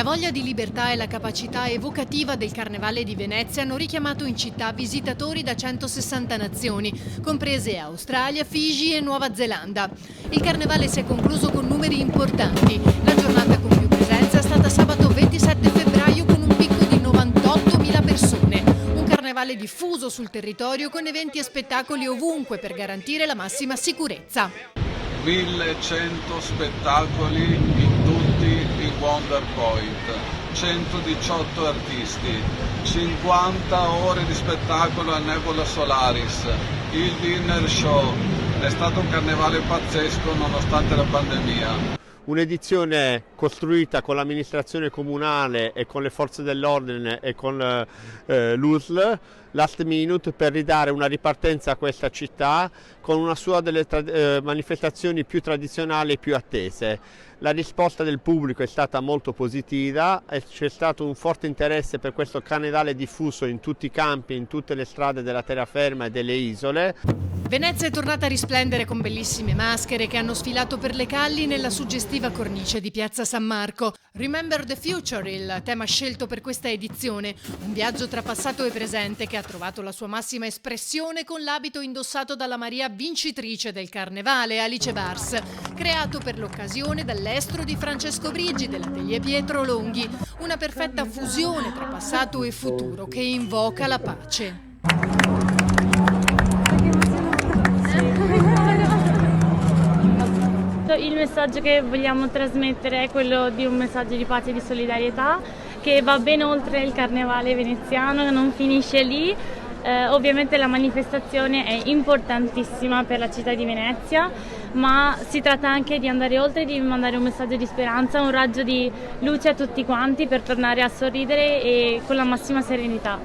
voglia di libertà e la capacità evocativa del Carnevale di Venezia hanno richiamato in città visitatori da 160 nazioni, comprese Australia, Figi e Nuova Zelanda. Il Carnevale si è concluso con numeri importanti. La giornata con più presenza è stata sabato 27 febbraio con un picco di 98.000 persone. Un Carnevale diffuso sul territorio con eventi e spettacoli ovunque per garantire la massima sicurezza. 1100 spettacoli in tutti i Wonder Point, 118 artisti, 50 ore di spettacolo a Nebula Solaris, il dinner show. È stato un carnevale pazzesco nonostante la pandemia. Un'edizione costruita con l'amministrazione comunale e con le forze dell'ordine e con l'USL last minute per ridare una ripartenza a questa città con una sua delle manifestazioni più tradizionali e più attese. La risposta del pubblico è stata molto positiva e c'è stato un forte interesse per questo carnevale diffuso in tutti i campi, in tutte le strade della terraferma e delle isole. Venezia è tornata a risplendere con bellissime maschere che hanno sfilato per le calli nella suggestiva cornice di Piazza San Marco. Remember the Future, il tema scelto per questa edizione, un viaggio tra passato e presente che ha trovato la sua massima espressione con l'abito indossato dalla Maria vincitrice del Carnevale, Alice Vars, creato per l'occasione dall'estro di Francesco Brigi dell'Atelier Pietro Longhi, una perfetta fusione tra passato e futuro che invoca la pace. Il messaggio che vogliamo trasmettere è quello di un messaggio di pace e di solidarietà che va ben oltre il carnevale veneziano, non finisce lì. Ovviamente la manifestazione è importantissima per la città di Venezia, ma si tratta anche di andare oltre, di mandare un messaggio di speranza, un raggio di luce a tutti quanti per tornare a sorridere e con la massima serenità.